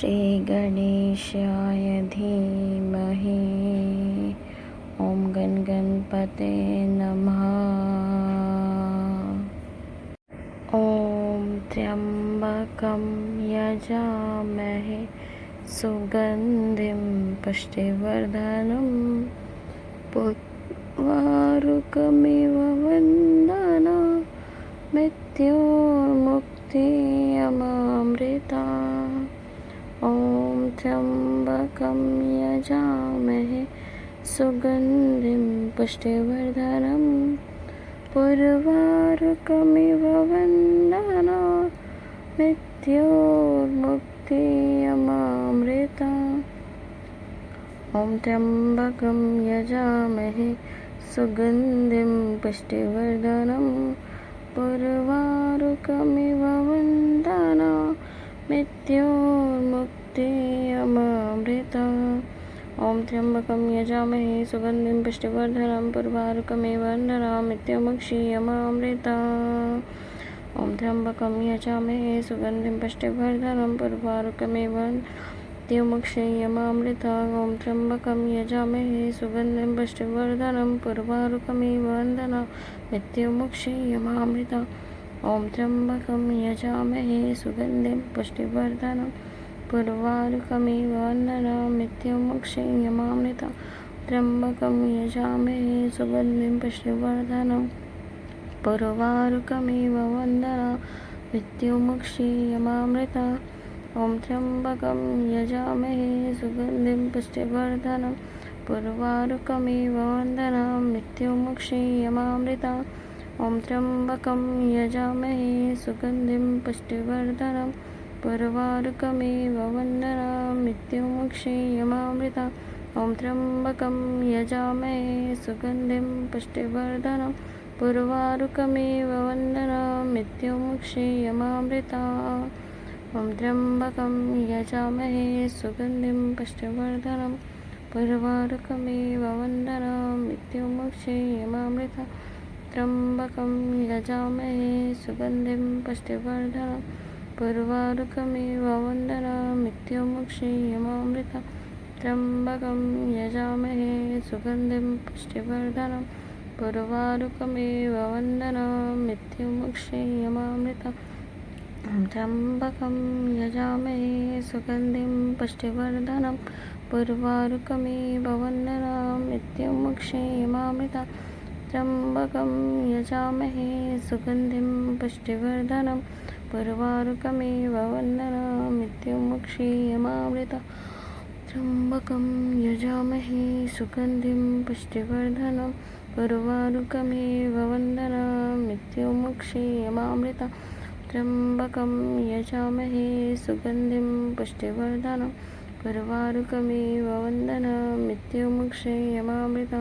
श्रीगणेशाय धीमहि ॐ गणपते नमः। ॐ त्र्यम्बकं यजामहे सुगन्धिं पुष्टिवर्धनं पुष्टिवर्धनपुर्वारुकमिव वन्दना मृत्योर्मुक्तियमामृता। ॐ त्र्यम्बकं यजामहे सुगन्धिं पुष्टिवर्धनं पुर्वारुकमिव वन्दना मृत्योर्मुक्तियमामृता। ॐ त्र्यम्बकं यजामहे सुगन्धिं पुष्टिवर्धनं पुर्वारुकमिव वन्दना मृत्योर्मुक्तियमामृता। ॐ त्र्यम्बकं यजामहे सुगन्धिं पुष्टिवर्धनं पुर्वारुकमिव वन्दना मृत्योर्मुक्तियमामृता। ॐ त्र्यम्बकं यजामहे सुगन्धिं पुष्टिवर्धनं पुर्वारुकमिव मृत्योर्मुक्तियमामृता। ॐ त्र्यम्बकं यजामहे सुगन्धिं पुष्टिवर्धनं पुर्वारुकमिव वन्दना मृत्योर्मुक्तियमामृता। ॐ त्र्यम्बकं यजामहे सुगन्धिं पुष्टिवर्धनं पुर्वारुकमिव वन्दना मृत्योर्मुक्तियमामृता। त्र्यम्बकं यजामहे सुगन्धिं पुष्टिवर्धनं पुर्वारुकमिव वन्दना मृत्योर्मुक्तियमामृता। ॐ त्र्यम्बकं यजामहे सुगन्धिं पुष्टिवर्धनं पुर्वारुकमिव वन्दना मृत्योर्मुक्तियमामृता। ॐ त्र्यम्बकं यजामहे सुगन्धिं पुष्टिवर्धनं पुर्वारुकमिव वन्दना मृत्योर्मुक्तियमामृता। ॐ त्र्यम्बकं यजामहे सुगन्धिं पुष्टिवर्धनं पुर्वारुकमिव वन्दना मृत्योर्मुक्तियमामृता। ॐ त्र्यम्बकं यजामहे सुगन्धिं पुष्टिवर्धनं पुर्वारुकमिव वन्दना मृत्योर्मुक्तियमामृता। त्र्यम्बकं यजामहे सुगन्धिं पुष्टिवर्धनं पुर्वारुकमिव वन्दना मृत्योर्मुक्तियमामृता। त्र्यम्बकं यजामहे सुगन्धिं पुष्टिवर्धनं पुर्वारुकमिव वन्दना मृत्योर्मुक्तियमामृता। ॐ त्र्यम्बकं यजामहे सुगन्धिं पुष्टिवर्धनं पुर्वारुकमिव वन्दना मृत्योर्मुक्तियमामृता। त्र्यम्बकं यजामहे सुगन्धिं पुष्टिवर्धनं पुर्वारुकमिव वन्दना मृत्योर्मुक्तियमामृता। त्र्यम्बकं यजामहे सुगन्धिं पुष्टिवर्धनं पुर्वारुकमिव वन्दना मृत्योर्मुक्तियमामृता। त्र्यम्बकं यजामहे सुगन्धिं पुष्टिवर्धनं पुर्वारुकमिव वन्दना मृत्योर्मुक्तियमामृता।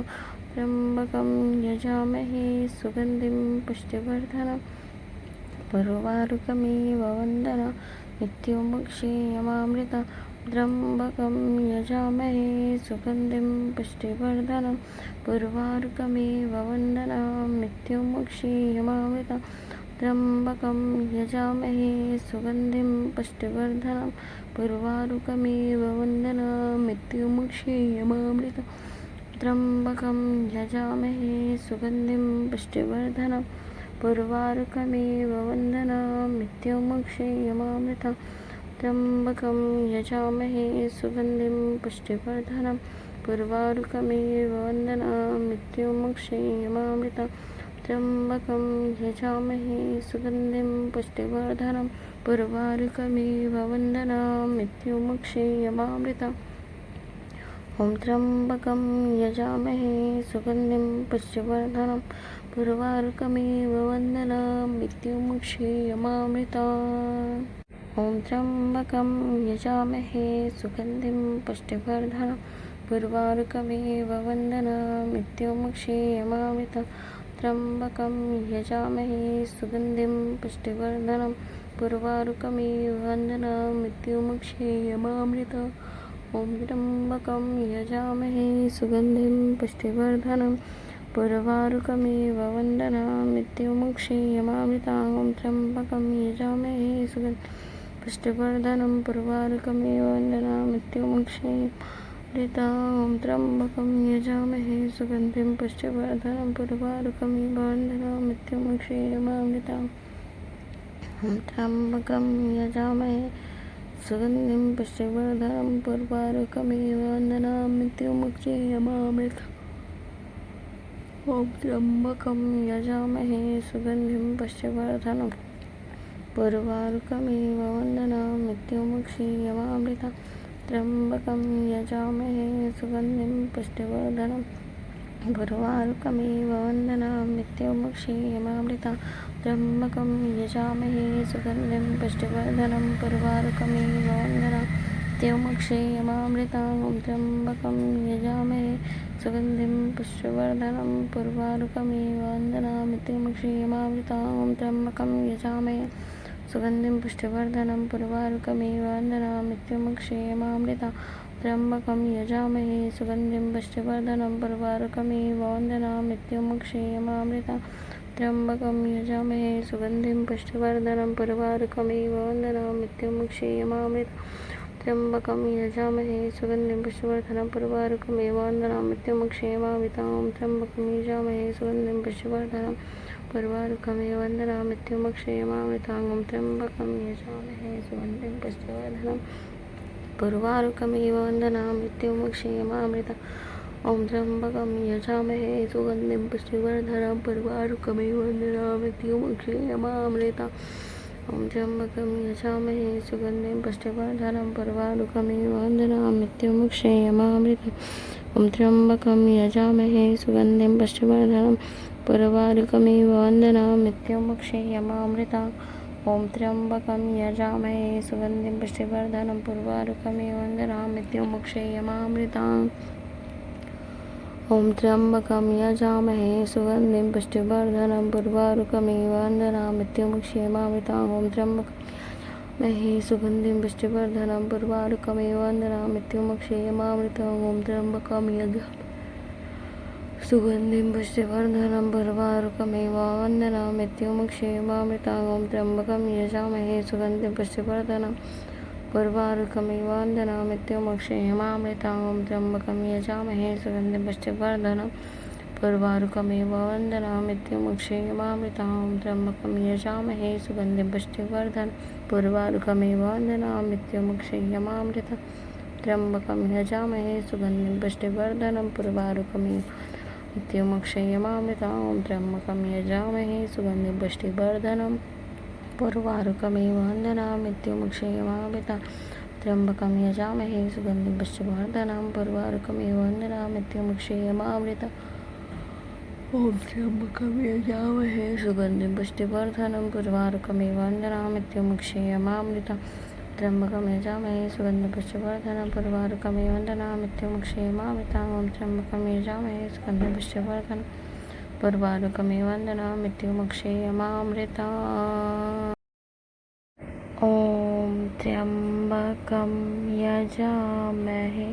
त्र्यम्बकं यजामहे सुगन्धिं पुष्टिवर्धनं पुर्वारुकमिव वन्दना मृत्योर्मुक्तियमामृता। त्र्यम्बकं यजामहे सुगन्धिं पुष्टिवर्धनं पुर्वारुकमिव वन्दना मृत्योर्मुक्तियमामृता। त्र्यम्बकं यजामहे सुगन्धिं पुष्टिवर्धनं पुर्वारुकमिव वन्दना मृत्योर्मुक्तियमामृता। त्र्यम्बकं यजामहे सुगन्धिं पुष्टिवर्धनं पुर्वारुकमिव वन्दना मृत्योर्मुक्तियमामृता। त्र्यम्बकं यजामहे सुगन्धिं पुष्टिवर्धनं पुर्वारुकमिव वन्दना मृत्योर्मुक्तियमामृता। त्र्यम्बकं यजामहे सुगन्धिं पुष्टिवर्धनं पुर्वारुकमिव वन्दना मृत्योर्मुक्तियमामृता। ॐ त्र्यम्बकं यजामहे सुगन्धिं पुष्टिवर्धनं पुर्वारुकमिव वन्दना मृत्योर्मुक्तियमामृता। ॐ त्र्यम्बकं यजामहे सुगन्धिं पुष्टिवर्धनं पुर्वारुकमिव वन्दना मृत्योर्मुक्तियमामृता। त्र्यम्बकं यजामहे सुगन्धिं पुष्टिवर्धनं पुर्वारुकमिव वन्दना मृत्योर्मुक्तियमामृता। ॐ त्र्यम्बकं यजामहे सुगन्धिं पुष्टिवर्धनं पुर्वारुकमिव वन्दना मृत्योर्मुक्तियमामृता। ॐ त्र्यम्बकं यजामहे सुगन्धिं पुष्टिवर्धनं पुर्वारुकमिव वन्दनामृत्युमुक्षीयमामृतां त्र्यम्बकं यजामहे सुगन्धिं पुष्टिवर्धनं पुर्वारुकमिव वन्दनामृत्युमुक्षीयमामृतां त्र्यम्बकं यजामहे सुगन्धिं पुष्टिवर्धनं पुर्वारुकमिव वन्दनामृत्युमुक्षीयमामृताम् ॐ त्र्यम्बकं यजामहे सुगन्धिं पुष्टिवर्धनं पुर्वारुकमिव वन्दनामृत्युमुक्षीयमामृतां त्र्यम्बकं यजामहे सुगन्धिं पुष्टिवर्धनं पुर्वारुकमिव वन्दनामृत्युमुक्षीयमामृतां त्र्यम्बकं यजामहे सुगन्धिं पुष्टिवर्धनं पुर्वारुकमिव वन्दनामृत्युमुक्षीयमामृतां त्र्यम्बकं यजामहे सुगन्धिं पुष्टिवर्धनं पुर्वारुकमिव वन्दनामृत्युमुक्षीयमामृतां त्र्यम्बकं यजामहे सुगन्धिं पुष्टिवर्धनं पुर्वारुकमिव वन्दनामृत्युमुक्षीयमामृतां त्र्यम्बकं यजामहे सुगन्धिं पुष्टिवर्धनं पुर्वारुकमिव वन्दनामृत्युमुक्षीयमामृतां त्र्यम्बकं यजामहे सुगन्धिं पुष्टिवर्धनं पुर्वारुकमिव वन्दनामृत्युमुक्षीयमामृतां त्र्यम्बकं यजामहे सुगन्धिं पुष्टिवर्धनं पुर्वारुकमिव वन्दनामृत्युमुक्षीयमामृतां त्र्यम्बकं यजामहे सुगन्धिं पुष्टिवर्धनं पुर्वारुकमिव वन्दनामृत्युमुक्षीयमामृतां त्र्यम्बकं यजामहे सुगन्धिं पुष्टिवर्धनं पुर्वारुकमिव वन्दनामृत्युमुक्षीयमामृतां ॐ त्र्यम्बकं यजामहे सुगन्धिं पुष्टिवर्धनं पुर्वारुकमिव वन्दनामृत्युमुक्षीयमामृतां ॐ त्र्यम्बकं यजामहे सुगन्धिं पुष्टिवर्धनं पुर्वारुकमिव वन्दनामृत्युमुक्षीयमामृतां ॐ त्र्यम्बकं यजामहे सुगन्धिं पुष्टिवर्धनं पुर्वारुकमिव वन्दनामृत्युमुक्षीयमामृतां ॐ त्र्यम्बकं यजामहे सुगन्धिं पुष्टिवर्धनं पुर्वारुकमिव वन्दनामृत्युमुक्षीयमामृताम् ॐ त्र्यम्बकं यजामहे सुगन्धिं पुष्टिवर्धनं पुर्वारुकमिव वन्दनामृत्युमुक्षीयमामृतां ॐ त्र्यम्बकं यजामहे सुगन्धिं पुष्टिवर्धनं पुर्वारुकमिव वन्दनामृत्युमुक्षीयमामृतां ॐ त्र्यम्बकं यजामहे सुगन्धिं पुष्टिवर्धनं पुर्वारुकमिव वन्दनामृत्युमुक्षीयमामृतां ॐ त्र्यम्बकं यजामहे सुगन्धिं पुष्टिवर्धनं पुर्वारुकमिव वन्दनामृत्युमुक्षीयमामृतां ॐ त्र्यम्बकं यजामहे सुगन्धिं पुष्टिवर्धनं पुर्वारुकमिव वन्दनामृत्युमुक्षीयमामृतां ॐ त्र्यम्बकं यजामहे सुगन्धिं पुष्टिवर्धनं पुर्वारुकमिव वन्दनामृत्युमुक्षीयमामृतां त्र्यम्बकं यजामहे सुगन्धिं पुष्टिवर्धनं पुर्वारुकमिव मृत्युमुक्षीयमामृतां ॐ त्र्यम्बकं यजामहे सुगन्धिं पुष्टिवर्धनं पुर्वारुकमिव वन्दनामृत्युमुक्षीयमामृतां त्र्यम्बकं यजामहे सुगन्धिं पुष्टिवर्धनं पुर्वारुकमिव वन्दनामृत्युमुक्षीयमामृतां ॐ त्र्यम्बकं यजामहे सुगन्धिं पुष्टिवर्धनं पुर्वारुकमिव वन्दनामृत्युमुक्षीयमामृतां त्र्यम्बकं यजामहे सुगन्धिं पुष्टिवर्धनं पुर्वारुकमिव वन्दनामृत्युमुक्षीयमामृतां ॐ त्र्यम्बकं यजामहे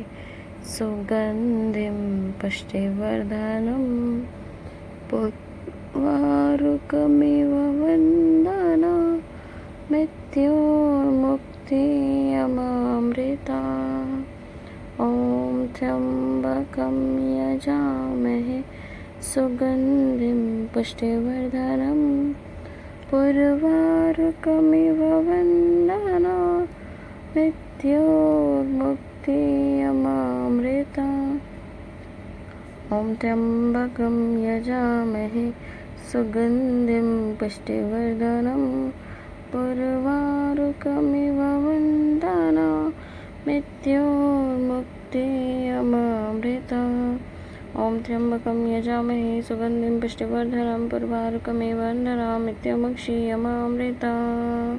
सुगन्धिं पुष्टिवर्धनं पुर्वारुकमिव वन्दनामृत्युमुक्षीयमामृताम् ॐ त्र्यम्बकं यजामहे सुगन्धिं पुष्टिवर्धनं पुर्वारुकमिव वन्दनामृत्युमुक्षीयमामृताम् ॐ त्र्यम्बकं यजामहे सुगन्धिं पुष्टिवर्धनं पुर्वारुकमिव वन्दनामृत्युमुक्षीयमामृताम् ॐ त्र्यम्बकं यजामहे सुगन्धिं पुष्टिवर्धनं पुर्वारुकमिव वन्दनामृत्युमुक्षीयमामृताम् ॐ त्र्यम्बकं यजामहे सुगन्धिं पुष्टिवर्धनं पुर्वारुकमिव वन्दनामृत्युमुक्षीयमामृताम्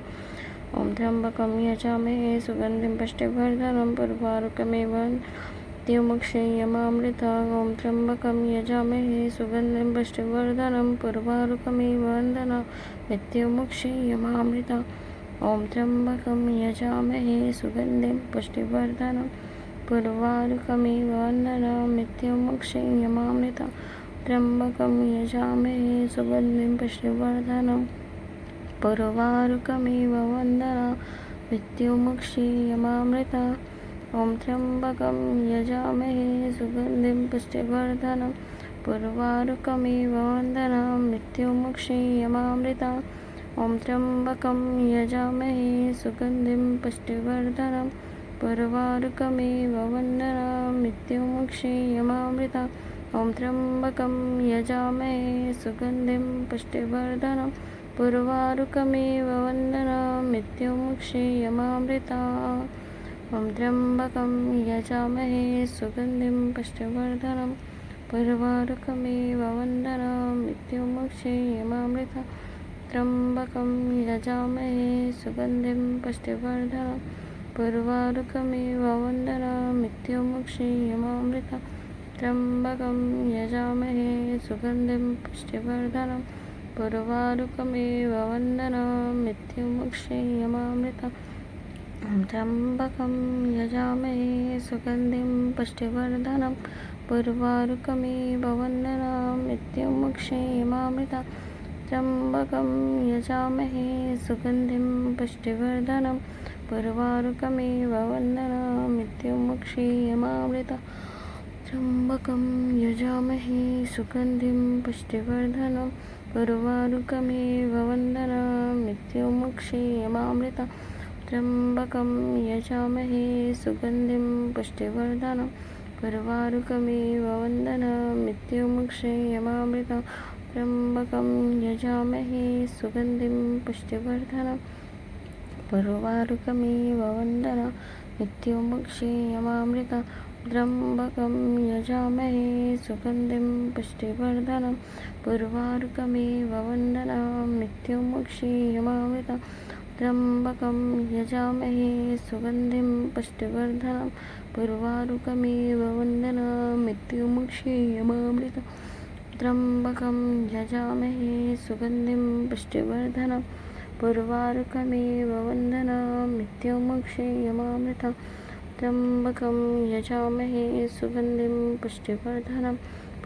ॐ त्र्यम्बकं यजामहे सुगन्धिं पुष्टिवर्धनं पुर्वारुकमिव वन्दनामृत्युमुक्षीयमामृताम् ॐ त्र्यम्बकं यजामहे सुगन्धिं पुष्टिवर्धनं पुर्वारुकमिव वन्दनामृत्युमुक्षीयमामृताम् ॐ त्र्यम्बकं यजामहे सुगन्धिं पुष्टिवर्धनं पुर्वारुकमिव वन्दनामृत्युमुक्षीयमामृतां त्र्यम्बकं यजामहे सुगन्धिं पुष्टिवर्धनं पुर्वारुकमिव मृत्युमुक्षीयमामृता। ॐ त्र्यम्बकं यजामहे सुगन्धिं पुष्टिवर्धनम् उर्वारुकमिव वन्दनाम् मृत्युमुक्षीयमामृता। ॐ त्र्यम्बकं यजामहे सुगन्धिं पुष्टिवर्धनम् उर्वारुकमिव वन्दनाम् मृत्युमुक्षीयमामृता। ॐ त्र्यम्बकं यजामहे सुगन्धिं पुष्टिवर्धनम् उर्वारुकमिव वन्दनाम् मृत्युमुक्षीयमामृता। ॐ त्र्यम्बकं यजामहे सुगन्धिं पुष्टिवर्धनम् उर्वारुकमिव वन्दनाम् मृत्युमुक्षीयमामृता। त्र्यम्बकं यजामहे सुगन्धिं पुष्टिवर्धनम् उर्वारुकमिव वन्दनाम् मृत्युमुक्षीयमामृता। त्र्यम्बकं यजामहे सुगन्धिं पुष्टिवर्धनम् उर्वारुकमिव वन्दनाम् मृत्युमुक्षीयमामृता। ॐ त्र्यम्बकं यजामहे सुगन्धिं पुष्टिवर्धनम् उर्वारुकमिव वन्दनाम् मृत्युमुक्षीयमामृता। त्र्यम्बकं यजामहे सुगन्धिं पुष्टिवर्धनम् उर्वारुकमिव वन्दनाम् मृत्युमुक्षीयमामृता। त्र्यम्बकं यजामहे सुगन्धिं पुष्टिवर्धनम् उर्वारुकमिव वन्दनाम् मृत्युमुक्षीयमामृता। त्र्यम्बकं यजामहे सुगन्धिं पुष्टिवर्धनम् उर्वारुकमिव वन्दनाम् मृत्युमुक्षीयमामृता। त्र्यम्बकं यजामहे सुगन्धिं पुष्टिवर्धनम् उर्वारुकमिव वन्दनाम् मृत्युमुक्षीयमामृता। त्र्यम्बकं यजामहे सुगन्धिं पुष्टिवर्धनम् उर्वारुकमिव वन्दनाम् मृत्युमुक्षीयमामृता। त्र्यम्बकं यजामहे सुगन्धिं पुष्टिवर्धनम् उर्वारुकमिव वन्दनाम् मृत्युमुक्षीयमामृता। त्र्यम्बकं यजामहे सुगन्धिं पुष्टिवर्धनम् उर्वारुकमिव वन्दनाम् मृत्युमुक्षीयमामृता। त्र्यम्बकं यजामहे सुगन्धिं पुष्टिवर्धनम्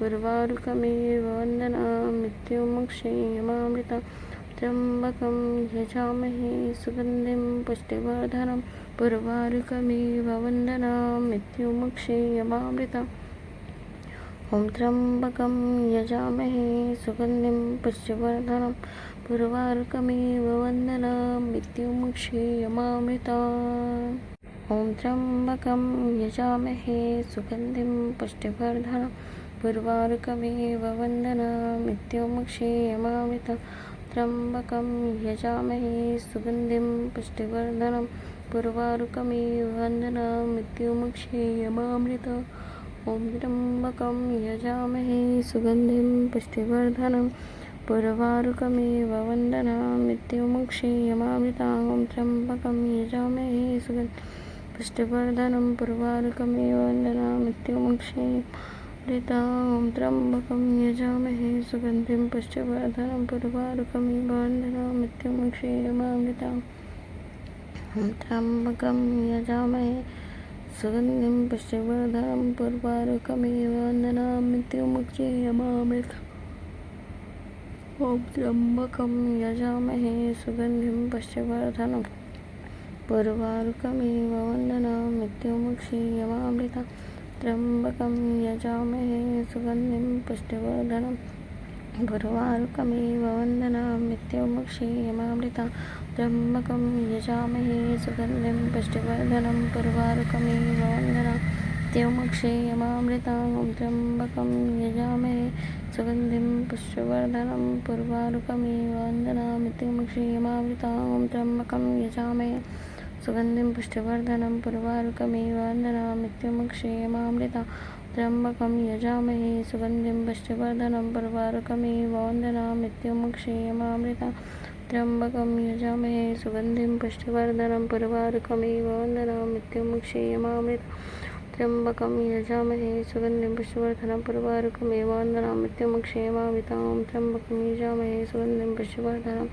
उर्वारुकमिव वन्दनाम् मृत्युमुक्षीयमामृता। त्र्यम्बकं यजामहे सुगन्धिं पुष्टिवर्धनम् उर्वारुकमिव वन्दनाम् मृत्युमुक्षीयमामृता। ॐ त्र्यम्बकं यजामहे सुगन्धिं पुष्टिवर्धनम् उर्वारुकमिव वन्दनाम् मृत्युमुक्षीयमामृता। ॐ त्र्यम्बकं यजामहे सुगन्धिं पुष्टिवर्धनम् उर्वारुकमिव वन्दनाम् मृत्युमुक्षीयमामृता। त्र्यम्बकं यजामहे सुगन्धिं पुष्टिवर्धनम् उर्वारुकमिव वन्दनाम् मृत्युमुक्षीयमामृता। ॐ त्र्यम्बकं यजामहे सुगन्धिं पुष्टिवर्धनम् उर्वारुकमिव वन्दनाम् मृत्युमुक्षीयमामृता। ॐ त्र्यम्बकं यजामहे सुगन्धिं पुष्टिवर्धनम् उर्वारुकमिव वन्दनाम् मृत्युमुक्षीयमामृता। ॐ त्र्यम्बकं यजामहे सुगन्धिं पुष्टिवर्धनम् उर्वारुकमिव वन्दनाम् मृत्युमुक्षीयमामृता। ॐ त्र्यम्बकं यजामहे सुगन्धिं पुष्टिवर्धनम् उर्वारुकमिव वन्दनाम् मृत्युमुक्षीयमामृता। ॐ त्र्यम्बकं यजामहे सुगन्धिं पुष्टिवर्धनम् उर्वारुकमिव वन्दनाम् मृत्युमुक्षीयमामृता। त्र्यम्बकं यजामहे सुगन्धिं पुष्टिवर्धनम् उर्वारुकमिव वन्दनाम् मृत्युमुक्षीयमामृता। त्र्यम्बकं यजामहे सुगन्धिं पुष्टिवर्धनम् उर्वारुकमिव वन्दनाम् मृत्युमुक्षीयमामृता। ॐ त्र्यम्बकं यजामहे सुगन्धिं पुष्टिवर्धनम् उर्वारुकमिव वन्दनाम् मृत्युमुक्षीयमामृता। ॐ त्र्यम्बकं यजामहे सुगन्धिं पुष्टिवर्धनम् उर्वारुकमिव वन्दनाम् मृत्युमुक्षीयमामृता। त्र्यम्बकं यजामहे सुगन्धिं पुष्टिवर्धनम् उर्वारुकमिव वन्दनाम् मृत्युमुक्षीयमामृता। त्र्यम्बकं यजामहे सुगन्धिं पुष्टिवर्धनम् उर्वारुकमिव वन्दनाम् मृत्युमुक्षीयमामृता। त्र्यम्बकं यजामहे सुगन्धिं पुष्टिवर्धनम् उर्वारुकमिव वन्दनाम् मृत्युमुक्षीयमामृता। ॐ त्र्यम्बकं यजामहे सुगन्धिं पुष्टिवर्धनम्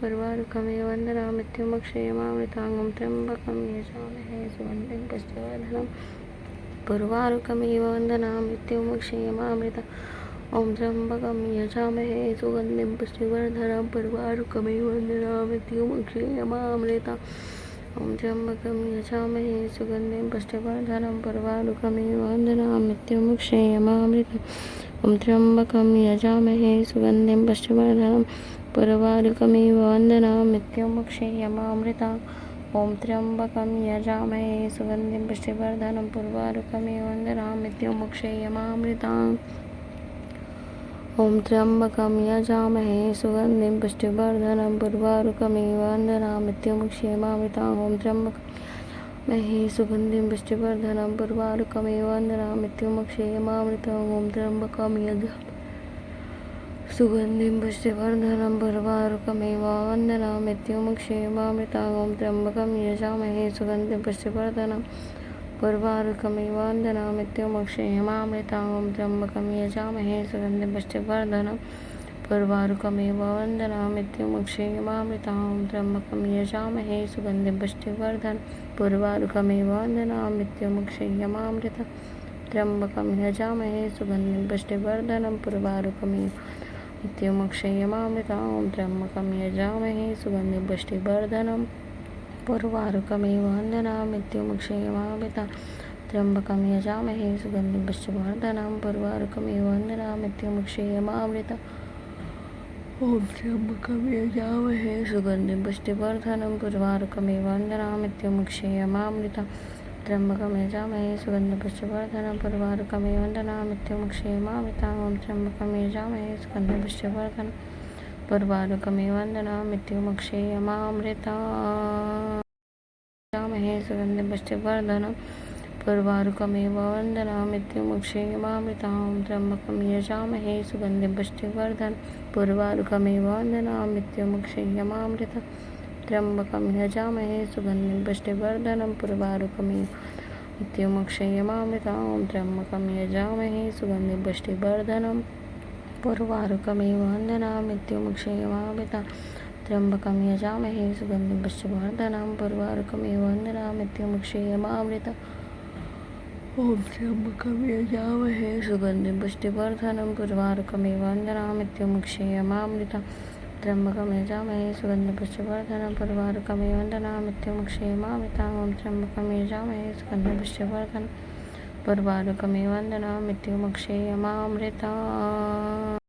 उर्वारुकमिव वन्दनाम् मृत्युमुक्षीयमामृता। ॐ त्र्यम्बकं यजामहे सुगन्धिं पुष्टिवर्धनम् उर्वारुकमिव वन्दनाम् मृत्युमुक्षीयमामृता। ॐ त्र्यम्बकं यजामहे सुगन्धिं पुष्टिवर्धनम् उर्वारुकमिव वन्दनाम् मृत्युमुक्षीयमामृता। ॐ त्र्यम्बकं यजामहे सुगन्धिं पुष्टिवर्धनं उर्वारुकमिव वन्दनामृत्युमुक्षयमामृतम् ॐ त्र्यम्बकं यजामहे सुगन्धिं पुष्टिवर्धनं उर्वारुकमिव वन्दनामृत्युमुक्षयमामृतम् ॐ त्र्यम्बकं यजामहे सुगन्धिं पुष्टिवर्धनं उर्वारुकमिव वन्दनामृत्युमुक्षयमामृतम् ॐ त्र्यम्बकं यजामहे सुगन्धिं पुष्टिवर्धनं उर्वारुकमिव वन्दनामृत्युमुक्षयमामृतम् ॐ त्र्यम्बकं यजामहे सुगन्धिं पुष्टिवर्धनं उर्वारुकमिव वन्दनामृत्युमुक्षयमामृतम् ॐ त्र्यम्बकं यजामहे सुगन्धिं पुष्टिवर्धनं उर्वारुकमिव वन्दनामृत्युमुक्षयमामृतम् ॐ त्र्यम्बकं यजामहे सुगन्धिं पुष्टिवर्धनं उर्वारुकमिव वन्दनामृत्युमुक्षयमामृतम् ॐ त्र्यम्बकं यजामहे सुगन्धिं पुष्टिवर्धनं उर्वारुकमिव वन्दनामृत्युमुक्षयमामृतम् ॐ त्र्यम्बकं यजामहे सुगन्धिं पुष्टिवर्धनं उर्वारुकमिव वन्दनामृत्युमुक्षयमामृतम् त्र्यम्बकं यजामहे सुगन्धिं पुष्टिवर्धनं उर्वारुकमिव मृत्युमुक्षयमामृतम् ॐ त्र्यम्बकं यजामहे सुगन्धिं पुष्टिवर्धनं उर्वारुकमिव वन्दनामृत्युमुक्षयमामृतम् त्र्यम्बकं यजामहे सुगन्धिं पुष्टिवर्धनं उर्वारुकमिव वन्दनामृत्युमुक्षयमामृतम् ॐ त्र्यम्बकं यजामहे सुगन्धिं पुष्टिवर्धनं उर्वारुकमिव वन्दनामृत्युमुक्षयमामृतम् त्र्यम्बकं यजामहे सुगन्धिं पुष्टिवर्धनं उर्वारुकमिव वन्दनामृत्युमुक्षयमामृतम् ॐ त्र्यम्बकं यजामहे सुगन्धिं पुष्टिवर्धनं उर्वारुकमिव वन्दनामृत्युमुक्षयमामृतम् यजामहे सुगन्धिं पुष्टिवर्धनं उर्वारुकमिव वन्दनामृत्युमुक्षयमामृतम् ॐ त्र्यम्बकं यजामहे सुगन्धिं पुष्टिवर्धनं उर्वारुकमिव वन्दनामृत्युमुक्षयमामृतम् त्र्यम्बकं यजामहे सुगन्धिं पुष्टिवर्धनं उर्वारुकमिव मृत्युमुक्षयमामृतम् ॐ त्र्यम्बकं यजामहे सुगन्धिं पुष्टिवर्धनं उर्वारुकमिव वन्दनामृत्युमुक्षयमामृतम् त्र्यम्बकं यजामहे सुगन्धिं पुष्टिवर्धनं उर्वारुकमिव वन्दनामृत्युमुक्षयमामृतम् ॐ त्र्यम्बकं यजामहे सुगन्धिं पुष्टिवर्धनं उर्वारुकमिव वन्दनामृत्युमुक्षयमामृतम् त्र्यम्बकं यजामहे सुगन्धिं पुष्टिवर्धनं उर्वारुकमिव वन्दनामृत्युमुक्षयमामृतम् ॐ त्र्यम्बकं यजामहे सुगन्धिं पुष्टिवर्धनं उर्वारुकमिव वन्दनामृत्युमुक्षयमामृतम्।